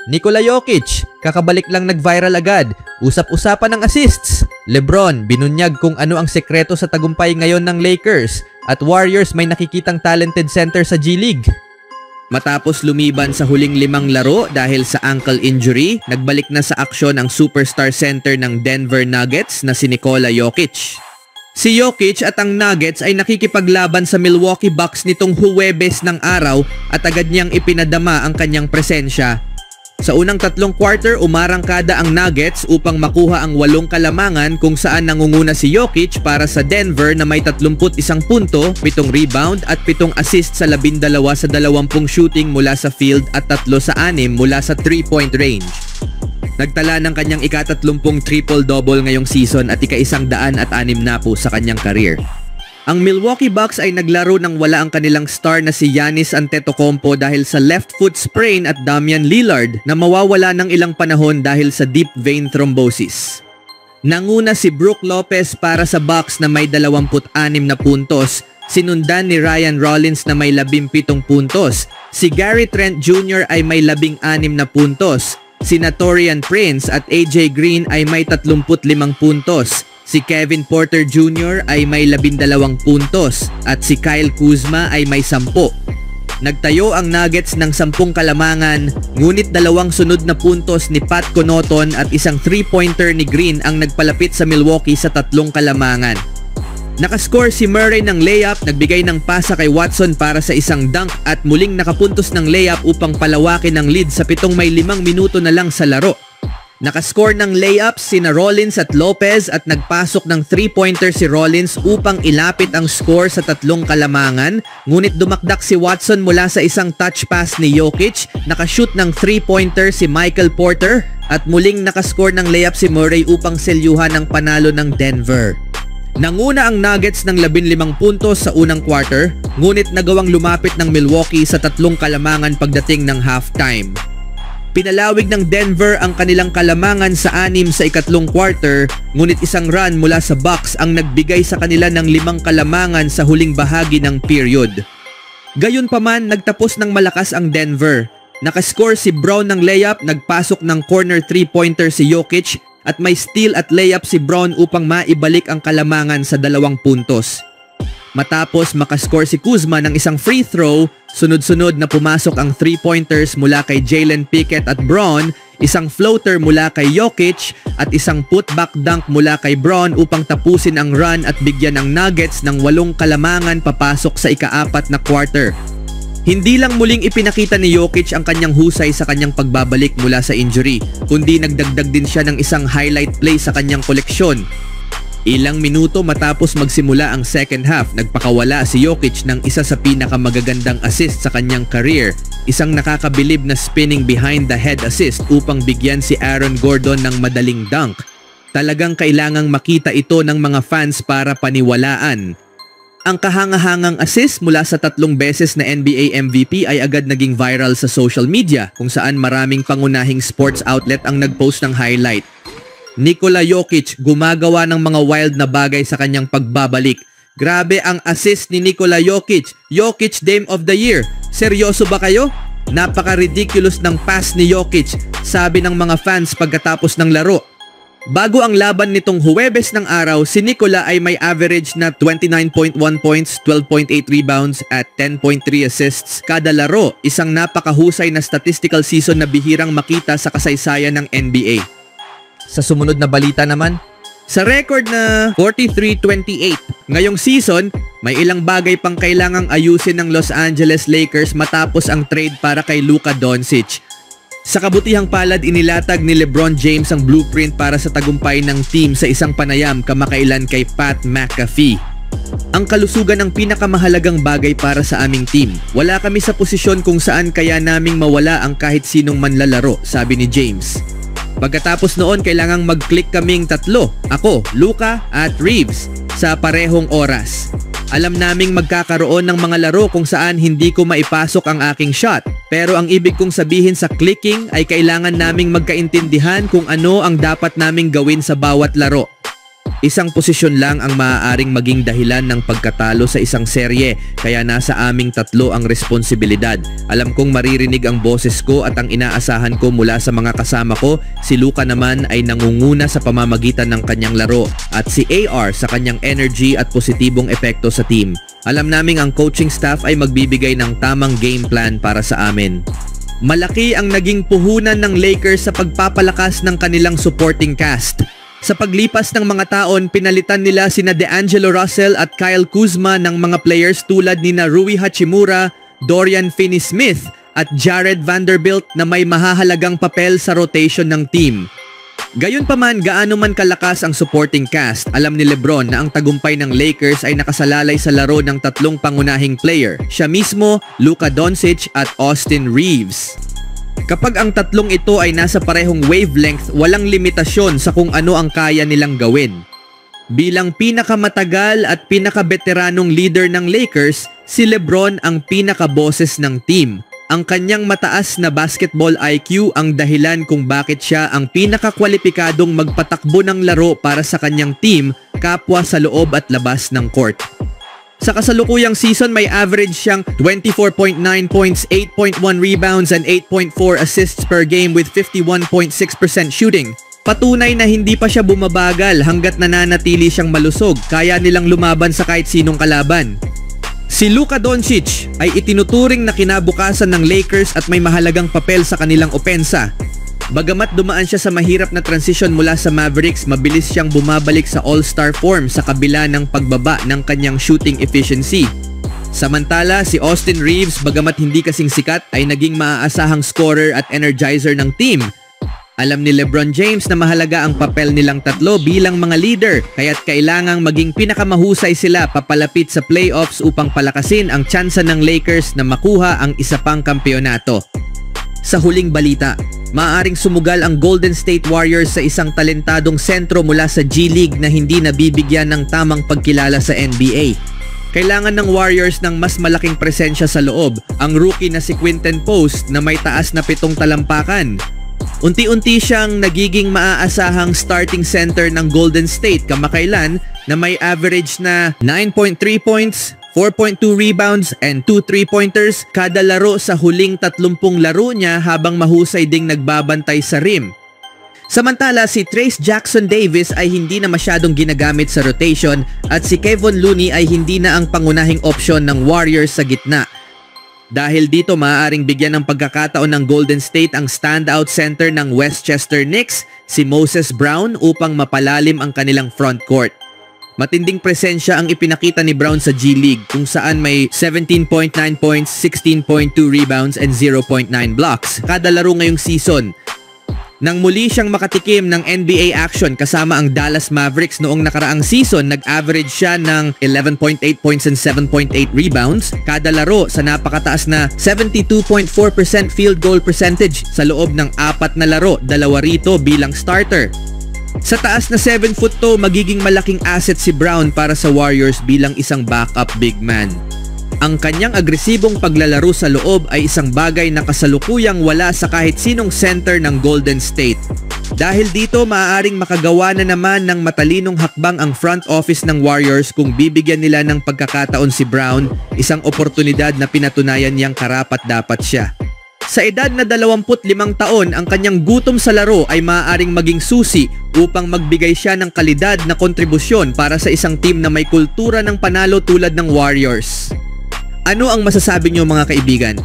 Nikola Jokic, kakabalik lang nag-viral agad. Usap-usapan ng assists. LeBron, binunyag kung ano ang sekreto sa tagumpay ngayon ng Lakers. At Warriors may nakikitang talented center sa G League. Matapos lumiban sa huling 5 laro dahil sa ankle injury, nagbalik na sa aksyon ang superstar center ng Denver Nuggets na si Nikola Jokic. Si Jokic at ang Nuggets ay nakikipaglaban sa Milwaukee Bucks nitong Huwebes ng araw at agad niyang ipinadama ang kanyang presensya. Sa unang 3 quarter, umarangkada ang Nuggets upang makuha ang 8 kalamangan kung saan nangunguna si Jokic para sa Denver na may 31 punto, 7 rebound at 7 assist sa 12 sa 20 shooting mula sa field at 3 sa 6 mula sa 3-point range. Nagtala ng kanyang ika-30 triple-double ngayong season at ika-106 na po sa kanyang career. Ang Milwaukee Bucks ay naglaro nang wala ang kanilang star na si Giannis Antetokounmpo dahil sa left foot sprain at Damian Lillard na mawawala ng ilang panahon dahil sa deep vein thrombosis. Nanguna si Brook Lopez para sa Bucks na may 26 na puntos, sinundan ni Ryan Rollins na may 17 puntos, si Gary Trent Jr. ay may 16 na puntos, si Taurean Prince at AJ Green ay may 35 puntos, si Kevin Porter Jr. ay may 12 puntos at si Kyle Kuzma ay may 10. Nagtayo ang Nuggets ng 10 kalamangan, ngunit 2 sunod na puntos ni Pat Connaughton at isang 3-pointer ni Green ang nagpalapit sa Milwaukee sa 3 kalamangan. Nakascore si Murray ng layup, nagbigay ng pasa kay Watson para sa isang dunk at muling nakapuntos ng layup upang palawakin ang lead sa 5 minuto na lang sa laro. Nakascore ng layups sina Rollins at Lopez at nagpasok ng 3-pointer si Rollins upang ilapit ang score sa 3 kalamangan, ngunit dumakdak si Watson mula sa isang touch pass ni Jokic, nakashoot ng 3-pointer si Michael Porter at muling nakascore ng layup si Murray upang selyuhan ang panalo ng Denver. Nanguna ang Nuggets ng 15 puntos sa unang quarter, ngunit nagawang lumapit ng Milwaukee sa 3 kalamangan pagdating ng halftime. Pinalawig ng Denver ang kanilang kalamangan sa 6 sa ikatlong quarter, ngunit isang run mula sa Bucks ang nagbigay sa kanila ng 5 kalamangan sa huling bahagi ng period. Gayunpaman, nagtapos ng malakas ang Denver. Nakascore si Brown ng layup, nagpasok ng corner 3-pointer si Jokic at may steal at layup si Brown upang maibalik ang kalamangan sa 2 puntos. Matapos makascore si Kuzma ng isang free throw, sunod-sunod na pumasok ang 3-pointers mula kay Jalen Pickett at Braun, isang floater mula kay Jokic at isang putback dunk mula kay Braun upang tapusin ang run at bigyan ng Nuggets ng 8 kalamangan papasok sa ika-4 na quarter. Hindi lang muling ipinakita ni Jokic ang kanyang husay sa kanyang pagbabalik mula sa injury, kundi nagdagdag din siya ng isang highlight play sa kanyang koleksyon. Ilang minuto matapos magsimula ang second half, nagpakawala si Jokic ng isa sa pinakamagagandang assist sa kanyang career, isang nakakabilib na spinning behind the head assist upang bigyan si Aaron Gordon ng madaling dunk. Talagang kailangang makita ito ng mga fans para paniwalaan. Ang kahangahangang assist mula sa 3 beses na NBA MVP ay agad naging viral sa social media, kung saan maraming pangunahing sports outlet ang nagpost ng highlight. Nikola Jokic gumagawa ng mga wild na bagay sa kanyang pagbabalik. Grabe ang assist ni Nikola Jokic. Jokic Dame of the Year. Seryoso ba kayo? Napaka-ridiculous ng pass ni Jokic, sabi ng mga fans pagkatapos ng laro. Bago ang laban nitong Huwebes ng araw, si Nikola ay may average na 29.1 points, 12.8 rebounds at 10.3 assists kada laro. Isang napakahusay na statistical season na bihirang makita sa kasaysayan ng NBA. Sa sumunod na balita naman, sa record na 43-28, ngayong season, may ilang bagay pang kailangang ayusin ng Los Angeles Lakers matapos ang trade para kay Luka Doncic. Sa kabutihang palad, inilatag ni LeBron James ang blueprint para sa tagumpay ng team sa isang panayam kamakailan kay Pat McAfee. Ang kalusugan ang pinakamahalagang bagay para sa aming team. Wala kami sa posisyon kung saan kaya naming mawala ang kahit sinong manlalaro, sabi ni James. Pagkatapos noon, kailangang mag-click kaming 3, ako, Luka at Reeves, sa parehong oras. Alam naming magkakaroon ng mga laro kung saan hindi ko maipasok ang aking shot. Pero ang ibig kong sabihin sa clicking ay kailangan naming magkaintindihan kung ano ang dapat naming gawin sa bawat laro. Isang posisyon lang ang maaaring maging dahilan ng pagkatalo sa isang serye, kaya nasa aming tatlo ang responsibilidad. Alam kong maririnig ang boses ko at ang inaasahan ko mula sa mga kasama ko. Si Luka naman ay nangunguna sa pamamagitan ng kanyang laro at si AR sa kanyang energy at positibong epekto sa team. Alam naming ang coaching staff ay magbibigay ng tamang game plan para sa amin. Malaki ang naging puhunan ng Lakers sa pagpapalakas ng kanilang supporting cast. Sa paglipas ng mga taon, pinalitan nila sina D'Angelo Russell at Kyle Kuzma ng mga players tulad nina Rui Hachimura, Dorian Finney-Smith at Jared Vanderbilt na may mahahalagang papel sa rotation ng team. Gayunpaman, gaano man kalakas ang supporting cast, alam ni LeBron na ang tagumpay ng Lakers ay nakasalalay sa laro ng tatlong pangunahing player, siya mismo, Luka Doncic at Austin Reeves. Kapag ang tatlong ito ay nasa parehong wavelength, walang limitasyon sa kung ano ang kaya nilang gawin. Bilang pinakamatagal at pinakabeteranong leader ng Lakers, si LeBron ang pinakaboses ng team. Ang kanyang mataas na basketball IQ ang dahilan kung bakit siya ang pinakakwalipikadong magpatakbo ng laro para sa kanyang team, kapwa sa loob at labas ng court. Sa kasalukuyang season, may average siyang 24.9 points, 8.1 rebounds, and 8.4 assists per game with 51.6% shooting. Patunay na hindi pa siya bumabagal hanggat nananatili siyang malusog, kaya nilang lumaban sa kahit sinong kalaban. Si Luka Doncic ay itinuturing na kinabukasan ng Lakers at may mahalagang papel sa kanilang opensa. Bagamat dumaan siya sa mahirap na transition mula sa Mavericks, mabilis siyang bumabalik sa all-star form sa kabila ng pagbaba ng kanyang shooting efficiency. Samantala, si Austin Reeves, bagamat hindi kasing sikat, ay naging maaasahang scorer at energizer ng team. Alam ni LeBron James na mahalaga ang papel nilang tatlo bilang mga leader, kaya't kailangang maging pinakamahusay sila papalapit sa playoffs upang palakasin ang tsansa ng Lakers na makuha ang isa pang kampeonato. Sa huling balita, maaaring sumugal ang Golden State Warriors sa isang talentadong sentro mula sa G League na hindi nabibigyan ng tamang pagkilala sa NBA. Kailangan ng Warriors ng mas malaking presensya sa loob, ang rookie na si Quinton Post na may taas na 7 talampakan. Unti-unti siyang nagiging maaasahang starting center ng Golden State kamakailan na may average na 9.3 points, 4.2 rebounds and 2 3-pointers kada laro sa huling 30 laro niya habang mahusay ding nagbabantay sa rim. Samantala, si Trayce Jackson-Davis ay hindi na masyadong ginagamit sa rotation at si Kevon Looney ay hindi na ang pangunahing opsyon ng Warriors sa gitna. Dahil dito, maaaring bigyan ng pagkakataon ng Golden State ang standout center ng Westchester Knicks, si Moses Brown, upang mapalalim ang kanilang frontcourt. Matinding presensya ang ipinakita ni Brown sa G League kung saan may 17.9 points, 16.2 rebounds and 0.9 blocks kada laro ngayong season. Nang muli siyang makatikim ng NBA action kasama ang Dallas Mavericks noong nakaraang season, nag-average siya ng 11.8 points and 7.8 rebounds kada laro sa napakataas na 72.4% field goal percentage sa loob ng 4 na laro, 2 rito bilang starter. Sa taas na 7'2", magiging malaking asset si Brown para sa Warriors bilang isang backup big man. Ang kanyang agresibong paglalaro sa loob ay isang bagay na kasalukuyang wala sa kahit sinong center ng Golden State. Dahil dito, maaaring makagawa na naman ng matalinong hakbang ang front office ng Warriors kung bibigyan nila ng pagkakataon si Brown, isang oportunidad na pinatunayan niyang karapat-dapat siya. Sa edad na 25 taon, ang kanyang gutom sa laro ay maaaring maging susi upang magbigay siya ng kalidad na kontribusyon para sa isang team na may kultura ng panalo tulad ng Warriors. Ano ang masasabi niyo mga kaibigan?